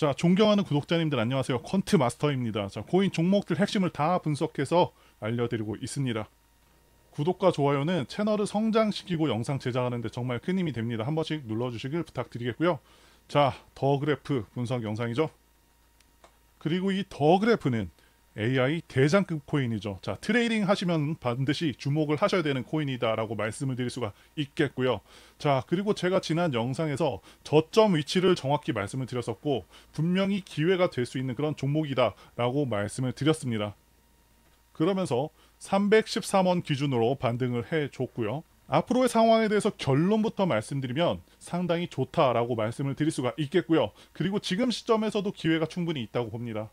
자, 존경하는 구독자님들 안녕하세요. 퀀트 마스터입니다. 자, 코인 종목들 핵심을 다 분석해서 알려드리고 있습니다. 구독과 좋아요는 채널을 성장시키고 영상 제작하는데 정말 큰 힘이 됩니다. 한 번씩 눌러주시길 부탁드리겠고요. 자, 더 그래프 분석 영상이죠. 그리고 이 더 그래프는 AI 대장급 코인이죠. 자, 트레이딩 하시면 반드시 주목을 하셔야 되는 코인이다라고 말씀을 드릴 수가 있겠고요. 자, 그리고 제가 지난 영상에서 저점 위치를 정확히 말씀을 드렸었고 분명히 기회가 될 수 있는 그런 종목이다라고 말씀을 드렸습니다. 그러면서 313원 기준으로 반등을 해줬고요. 앞으로의 상황에 대해서 결론부터 말씀드리면 상당히 좋다라고 말씀을 드릴 수가 있겠고요. 그리고 지금 시점에서도 기회가 충분히 있다고 봅니다.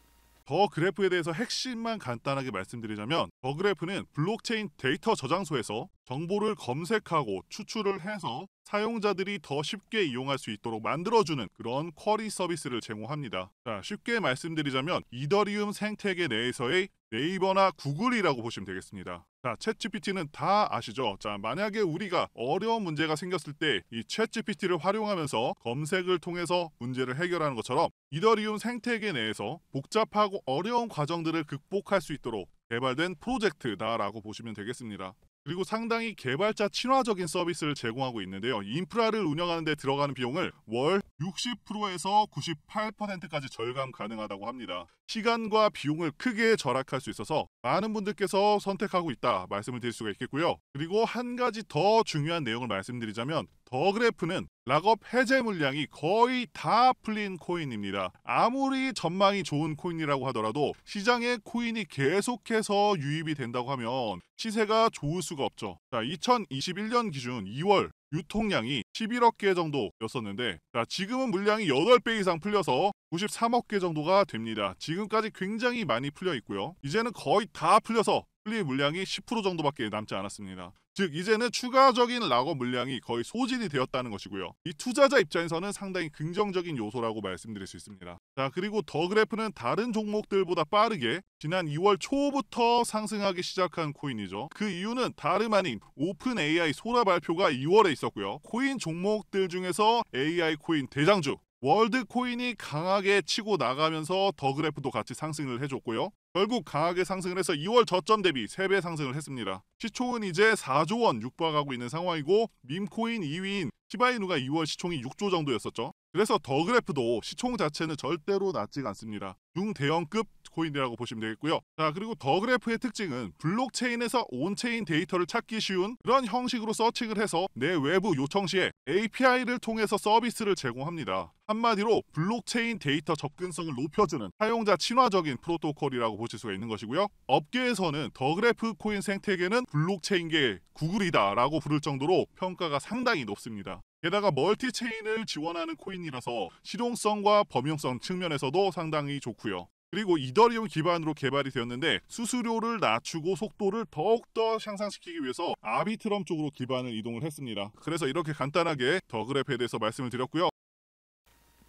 더 그래프에 대해서 핵심만 간단하게 말씀드리자면 더 그래프는 블록체인 데이터 저장소에서 정보를 검색하고 추출을 해서 사용자들이 더 쉽게 이용할 수 있도록 만들어주는 그런 쿼리 서비스를 제공합니다. 자, 쉽게 말씀드리자면 이더리움 생태계 내에서의 네이버나 구글이라고 보시면 되겠습니다. 자, 챗GPT는 다 아시죠? 자, 만약에 우리가 어려운 문제가 생겼을 때 이 챗GPT를 활용하면서 검색을 통해서 문제를 해결하는 것처럼 이더리움 생태계 내에서 복잡하고 어려운 과정들을 극복할 수 있도록 개발된 프로젝트다라고 보시면 되겠습니다. 그리고 상당히 개발자 친화적인 서비스를 제공하고 있는데요. 인프라를 운영하는 데 들어가는 비용을 월 60%에서 98%까지 절감 가능하다고 합니다. 시간과 비용을 크게 절약할 수 있어서 많은 분들께서 선택하고 있다 말씀을 드릴 수가 있겠고요. 그리고 한 가지 더 중요한 내용을 말씀드리자면 더 그래프는 락업 해제 물량이 거의 다 풀린 코인입니다. 아무리 전망이 좋은 코인이라고 하더라도 시장에 코인이 계속해서 유입이 된다고 하면 시세가 좋을 수가 없죠. 자, 2021년 기준 2월 유통량이 11억 개 정도였었는데 자, 지금은 물량이 8배 이상 풀려서 93억 개 정도가 됩니다. 지금까지 굉장히 많이 풀려 있고요. 이제는 거의 다 풀려서 풀릴 물량이 10% 정도밖에 남지 않았습니다. 즉 이제는 추가적인 락업 물량이 거의 소진이 되었다는 것이고요. 이 투자자 입장에서는 상당히 긍정적인 요소라고 말씀드릴 수 있습니다. 자, 그리고 더 그래프는 다른 종목들보다 빠르게 지난 2월 초부터 상승하기 시작한 코인이죠. 그 이유는 다름 아닌 오픈 AI 소라 발표가 2월에 있었고요. 코인 종목들 중에서 AI 코인 대장주 월드 코인이 강하게 치고 나가면서 더 그래프도 같이 상승을 해줬고요. 결국 강하게 상승을 해서 2월 저점 대비 3배 상승을 했습니다. 시총은 이제 4조 원 육박하고 있는 상황이고 밈코인 2위인 시바이누가 2월 시총이 6조 정도였었죠. 그래서 더 그래프도 시총 자체는 절대로 낮지가 않습니다. 중대형급 코인이라고 보시면 되겠고요. 자, 그리고 더 그래프의 특징은 블록체인에서 온체인 데이터를 찾기 쉬운 그런 형식으로 서칭을 해서 내 외부 요청 시에 API를 통해서 서비스를 제공합니다. 한마디로 블록체인 데이터 접근성을 높여주는 사용자 친화적인 프로토콜이라고 보실 수가 있는 것이고요. 업계에서는 더 그래프 코인 생태계는 블록체인계 구글이다라고 부를 정도로 평가가 상당히 높습니다. 게다가 멀티체인을 지원하는 코인이라서 실용성과 범용성 측면에서도 상당히 좋고요. 그리고 이더리움 기반으로 개발이 되었는데 수수료를 낮추고 속도를 더욱더 향상시키기 위해서 아비트럼 쪽으로 기반을 이동을 했습니다. 그래서 이렇게 간단하게 더 그래프에 대해서 말씀을 드렸고요.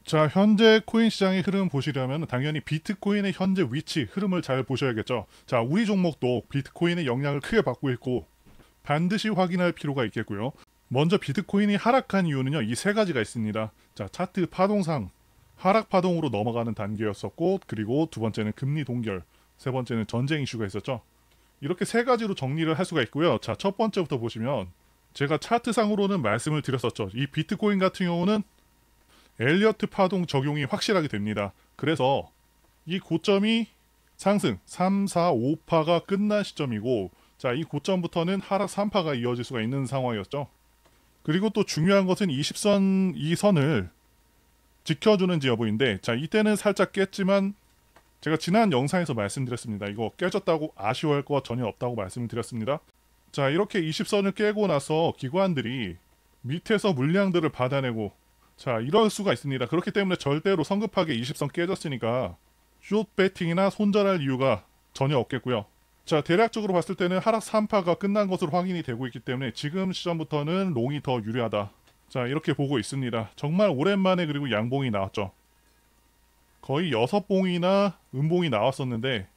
자, 현재 코인 시장의 흐름 보시려면 당연히 비트코인의 현재 위치, 흐름을 잘 보셔야겠죠. 자, 우리 종목도 비트코인의 영향을 크게 받고 있고 반드시 확인할 필요가 있겠고요. 먼저 비트코인이 하락한 이유는요. 이 세 가지가 있습니다. 자, 차트 파동상 하락 파동으로 넘어가는 단계였었고 그리고 두 번째는 금리 동결, 세 번째는 전쟁 이슈가 있었죠. 이렇게 세 가지로 정리를 할 수가 있고요. 자, 첫 번째부터 보시면 제가 차트상으로는 말씀을 드렸었죠. 이 비트코인 같은 경우는 엘리어트 파동 적용이 확실하게 됩니다. 그래서 이 고점이 상승 3, 4, 5파가 끝난 시점이고 자, 이 고점부터는 하락 3파가 이어질 수가 있는 상황이었죠. 그리고 또 중요한 것은 20선 이 선을 지켜주는지 여부인데 자, 이때는 살짝 깼지만 제가 지난 영상에서 말씀드렸습니다. 이거 깨졌다고 아쉬워할 거 전혀 없다고 말씀을 드렸습니다. 자, 이렇게 20선을 깨고 나서 기관들이 밑에서 물량들을 받아내고 자, 이럴 수가 있습니다. 그렇기 때문에 절대로 성급하게 20선 깨졌으니까 숏 배팅이나 손절할 이유가 전혀 없겠고요. 자, 대략적으로 봤을 때는 하락 3파가 끝난 것으로 확인이 되고 있기 때문에 지금 시점부터는 롱이 더 유리하다. 자, 이렇게 보고 있습니다. 정말 오랜만에 그리고 양봉이 나왔죠. 거의 6봉이나 음봉이 나왔었는데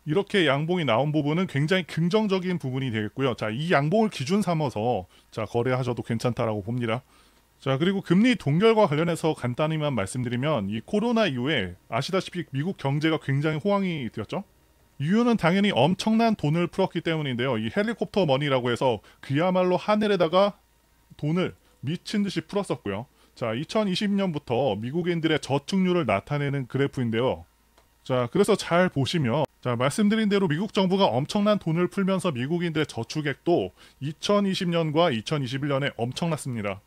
이렇게 양봉이 나온 부분은 굉장히 긍정적인 부분이 되겠고요. 자, 이 양봉을 기준 삼아서 자, 거래하셔도 괜찮다라고 봅니다. 자, 그리고 금리 동결과 관련해서 간단히만 말씀드리면 이 코로나 이후에 아시다시피 미국 경제가 굉장히 호황이 되었죠. 이유는 당연히 엄청난 돈을 풀었기 때문인데요. 이 헬리콥터 머니라고 해서 그야말로 하늘에다가 돈을 미친 듯이 풀었었고요. 자, 2020년부터 미국인들의 저축률을 나타내는 그래프인데요. 자, 그래서 잘 보시면 자, 말씀드린 대로 미국 정부가 엄청난 돈을 풀면서 미국인들의 저축액도 2020년과 2021년에 엄청났습니다.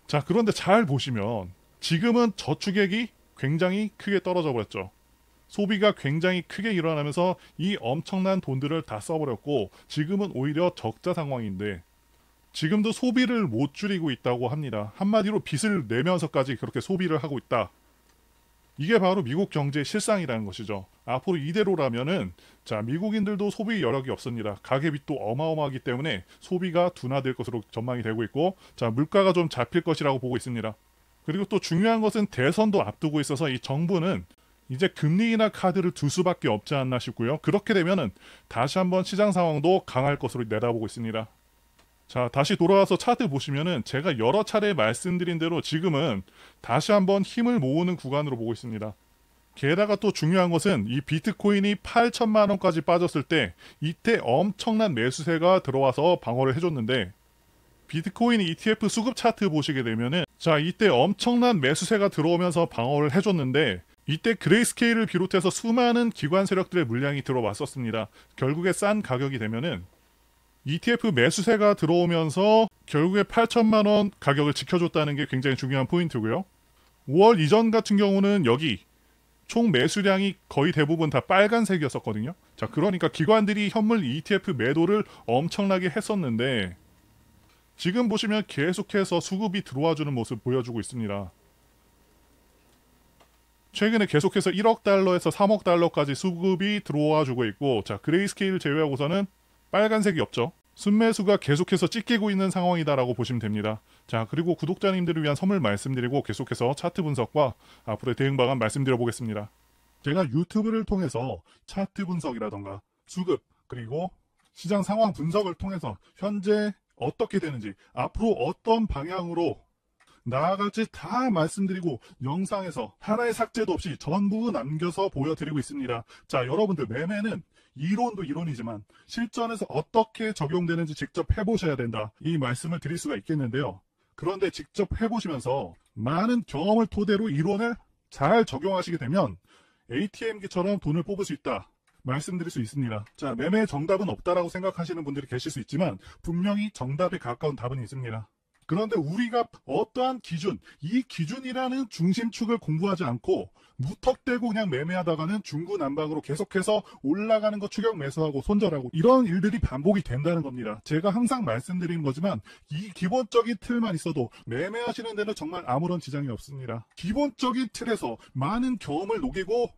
자, 그런데 잘 보시면 지금은 저축액이 굉장히 크게 떨어져 버렸죠. 소비가 굉장히 크게 일어나면서 이 엄청난 돈들을 다 써버렸고 지금은 오히려 적자 상황인데 지금도 소비를 못 줄이고 있다고 합니다. 한마디로 빚을 내면서까지 그렇게 소비를 하고 있다. 이게 바로 미국 경제의 실상이라는 것이죠. 앞으로 이대로라면은 자, 미국인들도 소비 여력이 없습니다. 가계빚도 어마어마하기 때문에 소비가 둔화될 것으로 전망이 되고 있고 자, 물가가 좀 잡힐 것이라고 보고 있습니다. 그리고 또 중요한 것은 대선도 앞두고 있어서 이 정부는 이제 금리 인하 카드를 둘 수밖에 없지 않나 싶고요. 그렇게 되면은 다시 한번 시장 상황도 강할 것으로 내다보고 있습니다. 자, 다시 돌아와서 차트 보시면은 제가 여러 차례 말씀드린 대로 지금은 다시 한번 힘을 모으는 구간으로 보고 있습니다. 게다가 또 중요한 것은 이 비트코인이 8천만 원까지 빠졌을 때 이때 엄청난 매수세가 들어와서 방어를 해줬는데 비트코인 ETF 수급 차트 보시게 되면은 자, 이때 엄청난 매수세가 들어오면서 방어를 해줬는데 이때 그레이스케일을 비롯해서 수많은 기관 세력들의 물량이 들어왔었습니다. 결국에 싼 가격이 되면은 ETF 매수세가 들어오면서 결국에 8천만 원 가격을 지켜줬다는 게 굉장히 중요한 포인트고요. 5월 이전 같은 경우는 여기 총 매수량이 거의 대부분 다 빨간색이었었거든요. 자, 그러니까 기관들이 현물 ETF 매도를 엄청나게 했었는데 지금 보시면 계속해서 수급이 들어와주는 모습 보여주고 있습니다. 최근에 계속해서 1억 달러에서 3억 달러까지 수급이 들어와주고 있고 자, 그레이스케일 제외하고서는 빨간색이 없죠. 순매수가 계속해서 찢기고 있는 상황이다라고 보시면 됩니다. 자, 그리고 구독자님들을 위한 선물 말씀드리고 계속해서 차트 분석과 앞으로의 대응 방안 말씀드려보겠습니다. 제가 유튜브를 통해서 차트 분석이라던가 수급 그리고 시장 상황 분석을 통해서 현재 어떻게 되는지 앞으로 어떤 방향으로 나아갈지 다 말씀드리고 영상에서 하나의 삭제도 없이 전부 남겨서 보여드리고 있습니다. 자, 여러분들 매매는 이론도 이론이지만 실전에서 어떻게 적용되는지 직접 해보셔야 된다. 이 말씀을 드릴 수가 있겠는데요. 그런데 직접 해보시면서 많은 경험을 토대로 이론을 잘 적용하시게 되면 ATM기처럼 돈을 뽑을 수 있다. 말씀드릴 수 있습니다. 자, 매매의 정답은 없다라고 생각하시는 분들이 계실 수 있지만 분명히 정답에 가까운 답은 있습니다. 그런데 우리가 어떠한 기준, 이 기준이라는 중심축을 공부하지 않고 무턱대고 그냥 매매하다가는 중구난방으로 계속해서 올라가는 거 추격 매수하고 손절하고 이런 일들이 반복이 된다는 겁니다. 제가 항상 말씀드리는 거지만 이 기본적인 틀만 있어도 매매하시는 데는 정말 아무런 지장이 없습니다. 기본적인 틀에서 많은 경험을 녹이고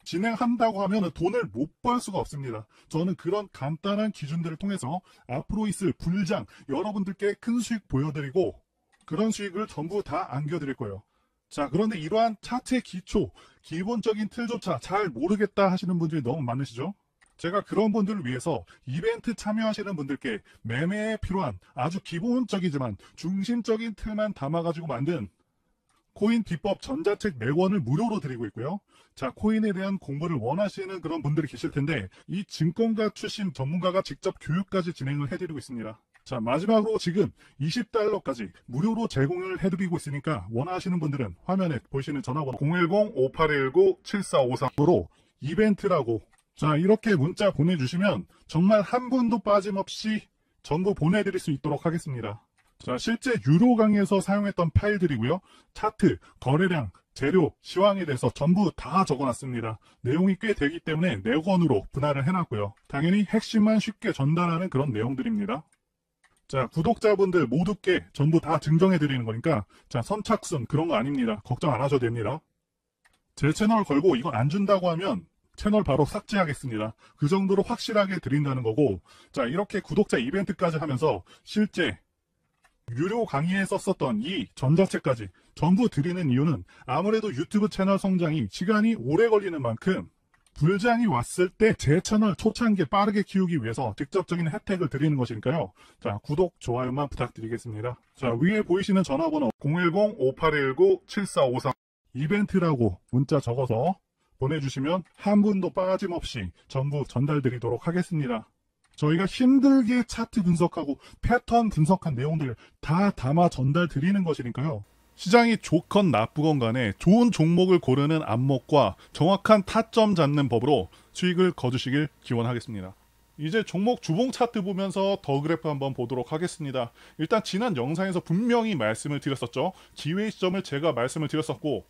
진행한다고 하면 돈을 못 벌 수가 없습니다. 저는 그런 간단한 기준들을 통해서 앞으로 있을 불장 여러분들께 큰 수익 보여드리고 그런 수익을 전부 다 안겨드릴 거예요. 자, 그런데 이러한 차트의 기초, 기본적인 틀조차 잘 모르겠다 하시는 분들이 너무 많으시죠? 제가 그런 분들을 위해서 이벤트 참여하시는 분들께 매매에 필요한 아주 기본적이지만 중심적인 틀만 담아가지고 만든 코인 비법 전자책 매권을 무료로 드리고 있고요. 자, 코인에 대한 공부를 원하시는 그런 분들이 계실 텐데 이 증권가 출신 전문가가 직접 교육까지 진행을 해드리고 있습니다. 자, 마지막으로 지금 20달러까지 무료로 제공을 해드리고 있으니까 원하시는 분들은 화면에 보이시는 전화번호 010-5819-7453으로 이벤트라고 자, 이렇게 문자 보내주시면 정말 한 분도 빠짐없이 전부 보내드릴 수 있도록 하겠습니다. 자, 실제 유료 강의에서 사용했던 파일들이고요. 차트, 거래량, 재료, 시황에 대해서 전부 다 적어놨습니다. 내용이 꽤 되기 때문에 4권으로 분할을 해놨고요. 당연히 핵심만 쉽게 전달하는 그런 내용들입니다. 자, 구독자분들 모두께 전부 다 증정해드리는 거니까 자, 선착순 그런 거 아닙니다. 걱정 안 하셔도 됩니다. 제 채널 걸고 이거 안 준다고 하면 채널 바로 삭제하겠습니다. 그 정도로 확실하게 드린다는 거고 자, 이렇게 구독자 이벤트까지 하면서 실제 유료 강의에 썼었던 이 전자책까지 전부 드리는 이유는 아무래도 유튜브 채널 성장이 시간이 오래 걸리는 만큼 불장이 왔을 때 제 채널 초창기에 빠르게 키우기 위해서 직접적인 혜택을 드리는 것이니까요. 자, 구독, 좋아요만 부탁드리겠습니다. 자, 위에 보이시는 전화번호 010-5819-7453 이벤트라고 문자 적어서 보내주시면 한 분도 빠짐없이 전부 전달드리도록 하겠습니다. 저희가 힘들게 차트 분석하고 패턴 분석한 내용들 다 담아 전달드리는 것이니까요. 시장이 좋건 나쁘건 간에 좋은 종목을 고르는 안목과 정확한 타점 잡는 법으로 수익을 거두시길 기원하겠습니다. 이제 종목 주봉 차트 보면서 더 그래프 한번 보도록 하겠습니다. 일단 지난 영상에서 분명히 말씀을 드렸었죠. 기회 시점을 제가 말씀을 드렸었고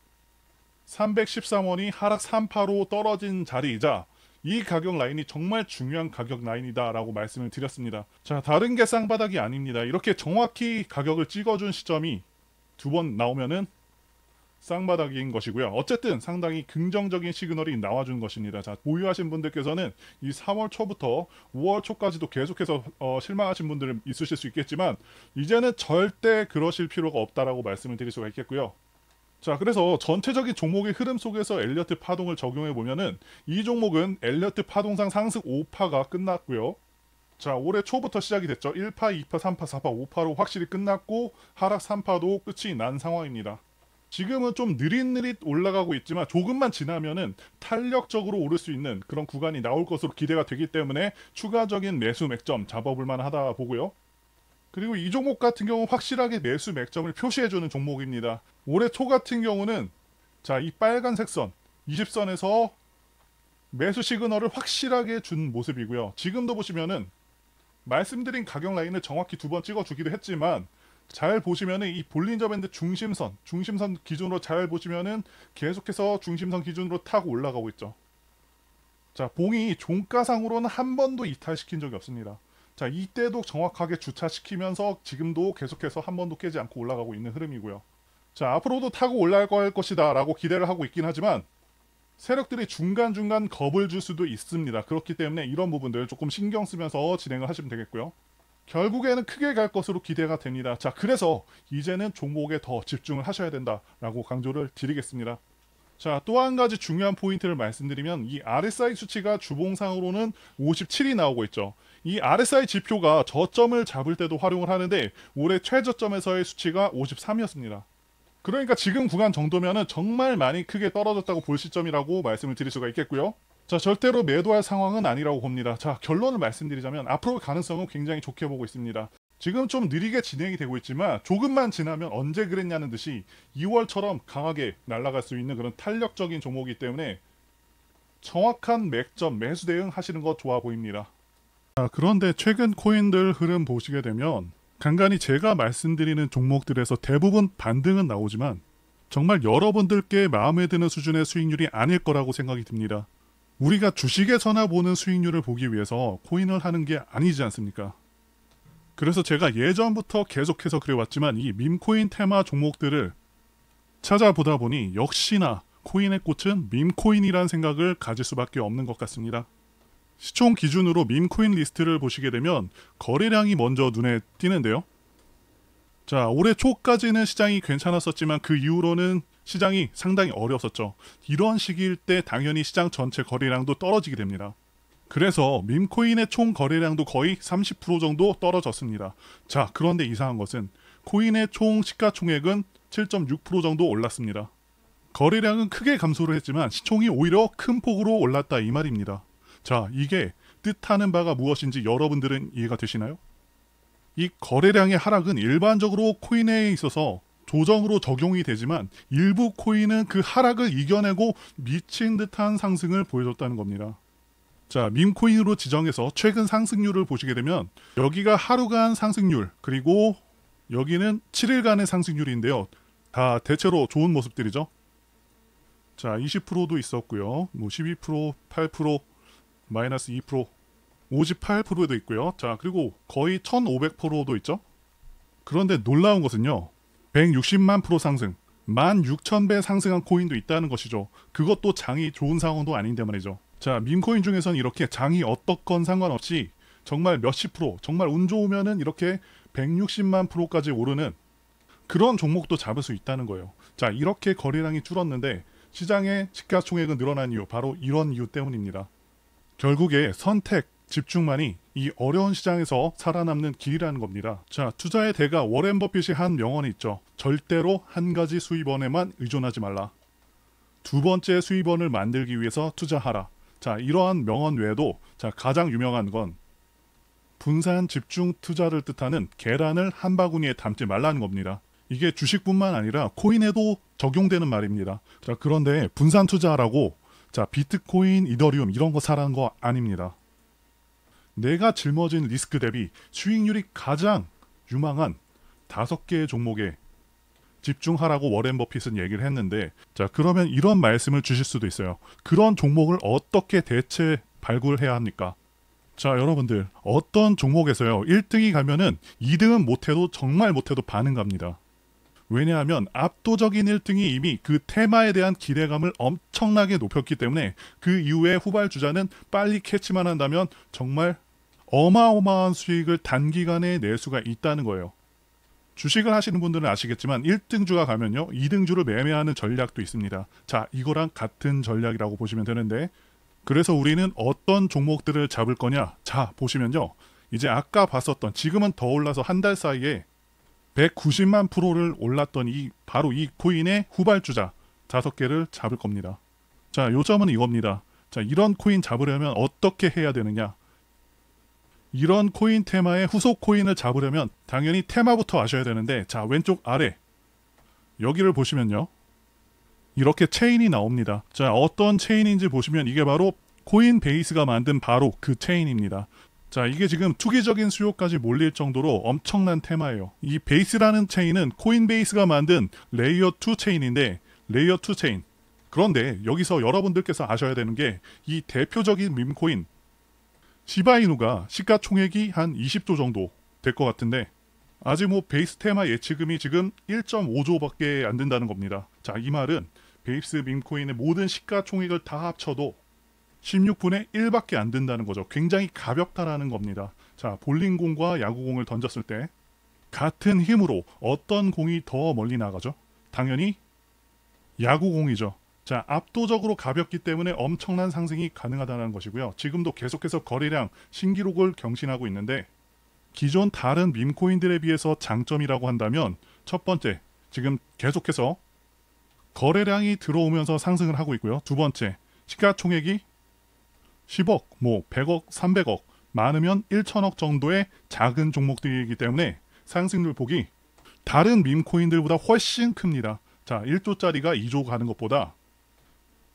313원이 하락 3파로 떨어진 자리이자 이 가격 라인이 정말 중요한 가격 라인이다 라고 말씀을 드렸습니다. 자, 다른 게 쌍바닥이 아닙니다. 이렇게 정확히 가격을 찍어준 시점이 두 번 나오면은 쌍바닥인 것이고요. 어쨌든 상당히 긍정적인 시그널이 나와준 것입니다. 자, 보유하신 분들께서는 이 3월 초부터 5월 초까지도 계속해서 실망하신 분들은 있으실 수 있겠지만 이제는 절대 그러실 필요가 없다라고 말씀을 드릴 수가 있겠고요. 자, 그래서 전체적인 종목의 흐름 속에서 엘리어트 파동을 적용해 보면은 이 종목은 엘리어트 파동상 상승 5파가 끝났고요. 자, 올해 초부터 시작이 됐죠. 1파, 2파, 3파, 4파, 5파로 확실히 끝났고 하락 3파도 끝이 난 상황입니다. 지금은 좀 느릿느릿 올라가고 있지만 조금만 지나면은 탄력적으로 오를 수 있는 그런 구간이 나올 것으로 기대가 되기 때문에 추가적인 매수 맥점 잡아볼 만하다 보고요. 그리고 이 종목 같은 경우는 확실하게 매수 맥점을 표시해주는 종목입니다. 올해 초 같은 경우는 자, 이 빨간색 선 20선에서 매수 시그널을 확실하게 준 모습이고요. 지금도 보시면은 말씀드린 가격 라인을 정확히 두 번 찍어주기도 했지만 잘 보시면은 이 볼린저 밴드 중심선 기준으로 잘 보시면은 계속해서 중심선 기준으로 타고 올라가고 있죠. 자, 봉이 종가상으로는 한 번도 이탈시킨 적이 없습니다. 자, 이때도 정확하게 주차시키면서 지금도 계속해서 한 번도 깨지 않고 올라가고 있는 흐름이고요. 자, 앞으로도 타고 올라갈 것이다 라고 기대를 하고 있긴 하지만 세력들이 중간중간 겁을 줄 수도 있습니다. 그렇기 때문에 이런 부분들 조금 신경 쓰면서 진행을 하시면 되겠고요. 결국에는 크게 갈 것으로 기대가 됩니다. 자, 그래서 이제는 종목에 더 집중을 하셔야 된다라고 강조를 드리겠습니다. 자, 또 한 가지 중요한 포인트를 말씀드리면 이 RSI 수치가 주봉상으로는 57이 나오고 있죠. 이 RSI 지표가 저점을 잡을 때도 활용을 하는데 올해 최저점에서의 수치가 53이었습니다. 그러니까 지금 구간 정도면은 정말 많이 크게 떨어졌다고 볼 시점이라고 말씀을 드릴 수가 있겠고요. 자, 절대로 매도할 상황은 아니라고 봅니다. 자, 결론을 말씀드리자면 앞으로 가능성은 굉장히 좋게 보고 있습니다. 지금 좀 느리게 진행이 되고 있지만 조금만 지나면 언제 그랬냐는 듯이 2월처럼 강하게 날아갈 수 있는 그런 탄력적인 종목이기 때문에 정확한 맥점 매수 대응 하시는 거 좋아 보입니다. 자, 그런데 최근 코인들 흐름 보시게 되면 간간히 제가 말씀드리는 종목들에서 대부분 반등은 나오지만 정말 여러분들께 마음에 드는 수준의 수익률이 아닐 거라고 생각이 듭니다. 우리가 주식에서나 보는 수익률을 보기 위해서 코인을 하는 게 아니지 않습니까? 그래서 제가 예전부터 계속해서 그래왔지만 이 밈코인 테마 종목들을 찾아보다 보니 역시나 코인의 꽃은 밈코인이라는 생각을 가질 수밖에 없는 것 같습니다. 시총 기준으로 밈코인 리스트를 보시게 되면 거래량이 먼저 눈에 띄는데요. 자, 올해 초까지는 시장이 괜찮았었지만 그 이후로는 시장이 상당히 어려웠었죠. 이런 시기일 때 당연히 시장 전체 거래량도 떨어지게 됩니다. 그래서 밈코인의 총 거래량도 거의 30% 정도 떨어졌습니다. 자, 그런데 이상한 것은 코인의 총 시가총액은 7.6% 정도 올랐습니다. 거래량은 크게 감소를 했지만 시총이 오히려 큰 폭으로 올랐다 이 말입니다. 자, 이게 뜻하는 바가 무엇인지 여러분들은 이해가 되시나요? 이 거래량의 하락은 일반적으로 코인에 있어서 조정으로 적용이 되지만 일부 코인은 그 하락을 이겨내고 미친 듯한 상승을 보여줬다는 겁니다. 자, 밈코인으로 지정해서 최근 상승률을 보시게 되면 여기가 하루간 상승률, 그리고 여기는 7일간의 상승률인데요. 다 대체로 좋은 모습들이죠. 자, 20%도 있었고요. 뭐 12%, 8%, 마이너스 2%, 58%도 있고요. 자, 그리고 거의 1500%도 있죠. 그런데 놀라운 것은요. 160만 프로 상승, 16,000배 상승한 코인도 있다는 것이죠. 그것도 장이 좋은 상황도 아닌데 말이죠. 자, 밈코인 중에서는 이렇게 장이 어떻건 상관없이 정말 몇십 프로, 정말 운 좋으면은 이렇게 160만 프로까지 오르는 그런 종목도 잡을 수 있다는 거예요. 자, 이렇게 거래량이 줄었는데 시장의 시가총액은 늘어난 이유, 바로 이런 이유 때문입니다. 결국에 선택, 집중만이 이 어려운 시장에서 살아남는 길이라는 겁니다. 자, 투자의 대가 워렌 버핏이 한 명언이 있죠. 절대로 한 가지 수입원에만 의존하지 말라. 두 번째 수입원을 만들기 위해서 투자하라. 자, 이러한 명언 외에도 가장 유명한 건 분산 집중 투자를 뜻하는 계란을 한 바구니에 담지 말라는 겁니다. 이게 주식뿐만 아니라 코인에도 적용되는 말입니다. 자, 그런데 분산 투자라고 비트코인, 이더리움 이런 거 사라는 거 아닙니다. 내가 짊어진 리스크 대비 수익률이 가장 유망한 5개의 종목에 집중하라고 워렌 버핏은 얘기를 했는데, 자, 그러면 이런 말씀을 주실 수도 있어요. 그런 종목을 어떻게 대체 발굴해야 합니까? 자, 여러분들, 어떤 종목에서요 1등이 가면은 2등은 못해도, 정말 못해도 반응 갑니다. 왜냐하면 압도적인 1등이 이미 그 테마에 대한 기대감을 엄청나게 높였기 때문에 그 이후에 후발주자는 빨리 캐치만 한다면 정말 어마어마한 수익을 단기간에 낼 수가 있다는 거예요. 주식을 하시는 분들은 아시겠지만 1등주가 가면요 2등주를 매매하는 전략도 있습니다. 자, 이거랑 같은 전략이라고 보시면 되는데, 그래서 우리는 어떤 종목들을 잡을 거냐? 자, 보시면요, 이제 아까 봤었던, 지금은 더 올라서 한 달 사이에 190만 프로를 올랐던 바로 이 코인의 후발주자 5개를 잡을 겁니다. 자, 요점은 이겁니다. 자, 이런 코인 잡으려면 어떻게 해야 되느냐? 이런 코인 테마의 후속 코인을 잡으려면 당연히 테마부터 아셔야 되는데, 자, 왼쪽 아래 여기를 보시면요, 이렇게 체인이 나옵니다. 자, 어떤 체인인지 보시면 이게 바로 코인베이스가 만든 바로 그 체인입니다. 자, 이게 지금 투기적인 수요까지 몰릴 정도로 엄청난 테마예요. 이 베이스라는 체인은 코인베이스가 만든 레이어 2 체인인데, 레이어 2 체인. 그런데 여기서 여러분들께서 아셔야 되는 게, 이 대표적인 밈코인 시바이누가 시가총액이 한 20조 정도 될 것 같은데, 아직 베이스 테마 예치금이 지금 1.5조밖에 안 된다는 겁니다. 자, 이 말은 베이스 밈코인의 모든 시가총액을 다 합쳐도 16분의 1밖에 안 된다는 거죠. 굉장히 가볍다라는 겁니다. 자, 볼링공과 야구공을 던졌을 때 같은 힘으로 어떤 공이 더 멀리 나가죠? 당연히 야구공이죠. 자, 압도적으로 가볍기 때문에 엄청난 상승이 가능하다는 것이고요. 지금도 계속해서 거래량 신기록을 경신하고 있는데, 기존 다른 밈코인들에 비해서 장점이라고 한다면, 첫 번째, 지금 계속해서 거래량이 들어오면서 상승을 하고 있고요. 두 번째, 시가총액이 10억, 100억, 300억, 많으면 1천억 정도의 작은 종목들이기 때문에 상승률 폭이 다른 밈코인들보다 훨씬 큽니다. 자, 1조짜리가 2조 가는 것보다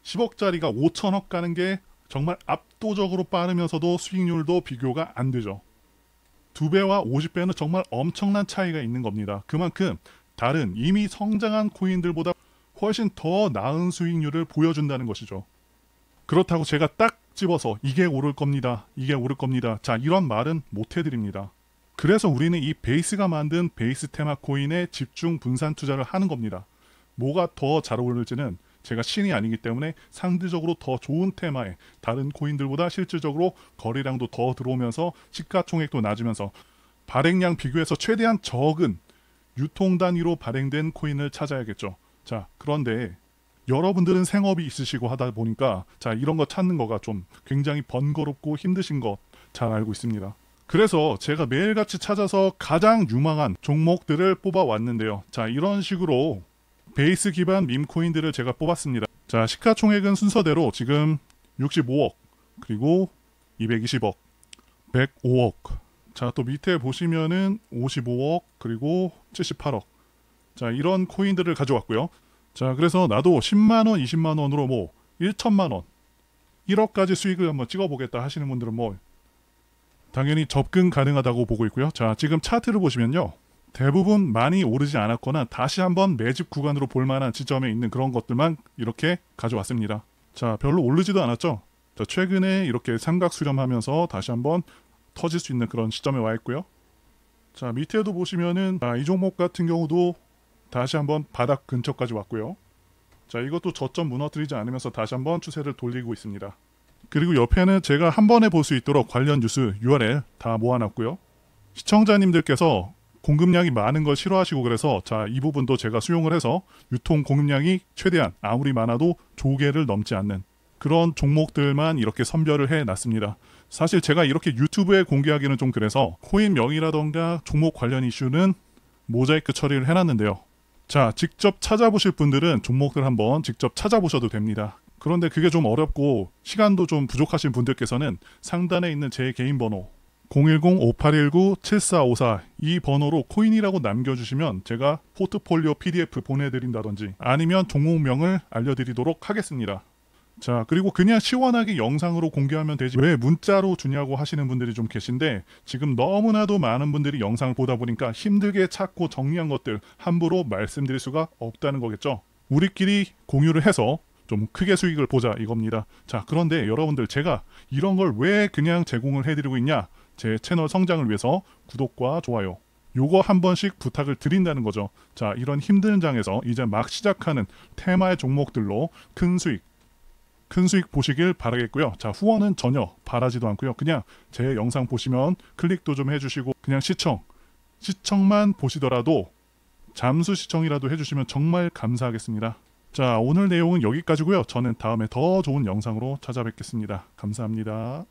10억짜리가 5천억 가는 게 정말 압도적으로 빠르면서도 수익률도 비교가 안 되죠. 2배와 50배는 정말 엄청난 차이가 있는 겁니다. 그만큼 다른 이미 성장한 코인들보다 훨씬 더 나은 수익률을 보여준다는 것이죠. 그렇다고 제가 딱 집어서 이게 오를 겁니다, 이게 오를 겁니다, 자, 이런 말은 못 해드립니다. 그래서 우리는 이 베이스가 만든 베이스 테마 코인에 집중 분산 투자를 하는 겁니다. 뭐가 더 잘 어울릴지는 제가 신이 아니기 때문에 상대적으로 더 좋은 테마에 다른 코인들보다 실질적으로 거래량도 더 들어오면서 시가총액도 낮으면서 발행량 비교해서 최대한 적은 유통 단위로 발행된 코인을 찾아야겠죠. 자, 그런데 여러분들은 생업이 있으시고 하다 보니까 자, 이런 거 찾는 거가 좀 굉장히 번거롭고 힘드신 거 잘 알고 있습니다. 그래서 제가 매일같이 찾아서 가장 유망한 종목들을 뽑아왔는데요. 자, 이런 식으로 베이스 기반 밈코인들을 제가 뽑았습니다. 자, 시가총액은 순서대로 지금 65억, 그리고 220억, 105억. 자, 또 밑에 보시면은 55억, 그리고 78억. 자, 이런 코인들을 가져왔고요. 자, 그래서 나도 10만원, 20만원으로 1천만원, 1억까지 수익을 한번 찍어보겠다 하시는 분들은 당연히 접근 가능하다고 보고 있고요. 자, 지금 차트를 보시면요, 대부분 많이 오르지 않았거나 다시 한번 매집 구간으로 볼만한 지점에 있는 그런 것들만 이렇게 가져왔습니다. 자, 별로 오르지도 않았죠. 자, 최근에 이렇게 삼각 수렴하면서 다시 한번 터질 수 있는 그런 시점에 와 있고요. 자, 밑에도 보시면은 이 종목 같은 경우도 다시 한번 바닥 근처까지 왔고요. 자, 이것도 저점 무너뜨리지 않으면서 다시 한번 추세를 돌리고 있습니다. 그리고 옆에는 제가 한 번에 볼 수 있도록 관련 뉴스 URL 다 모아놨고요. 시청자님들께서 공급량이 많은 걸 싫어하시고 그래서 자, 이 부분도 제가 수용을 해서 유통 공급량이 최대한 아무리 많아도 조개를 넘지 않는 그런 종목들만 이렇게 선별을 해놨습니다. 사실 제가 이렇게 유튜브에 공개하기는 좀 그래서 코인 명의라던가 종목 관련 이슈는 모자이크 처리를 해놨는데요. 자, 직접 찾아보실 분들은 종목들 한번 직접 찾아보셔도 됩니다. 그런데 그게 좀 어렵고 시간도 좀 부족하신 분들께서는 상단에 있는 제 개인 번호 010-5819-7454 이 번호로 코인이라고 남겨주시면 제가 포트폴리오 PDF 보내드린다든지 아니면 종목명을 알려드리도록 하겠습니다. 자, 그리고 그냥 시원하게 영상으로 공개하면 되지 왜 문자로 주냐고 하시는 분들이 좀 계신데 지금 너무나도 많은 분들이 영상을 보다 보니까 힘들게 찾고 정리한 것들 함부로 말씀드릴 수가 없다는 거겠죠. 우리끼리 공유를 해서 좀 크게 수익을 보자 이겁니다. 자, 그런데 여러분들 제가 이런 걸 왜 그냥 제공을 해드리고 있냐? 제 채널 성장을 위해서 구독과 좋아요 요거 한 번씩 부탁을 드린다는 거죠. 자, 이런 힘든 장에서 이제 막 시작하는 테마의 종목들로 큰 수익 보시길 바라겠고요. 자, 후원은 전혀 바라지도 않고요. 그냥 제 영상 보시면 클릭도 좀 해주시고 그냥 시청만 보시더라도 잠수 시청이라도 해주시면 정말 감사하겠습니다. 자, 오늘 내용은 여기까지고요. 저는 다음에 더 좋은 영상으로 찾아뵙겠습니다. 감사합니다.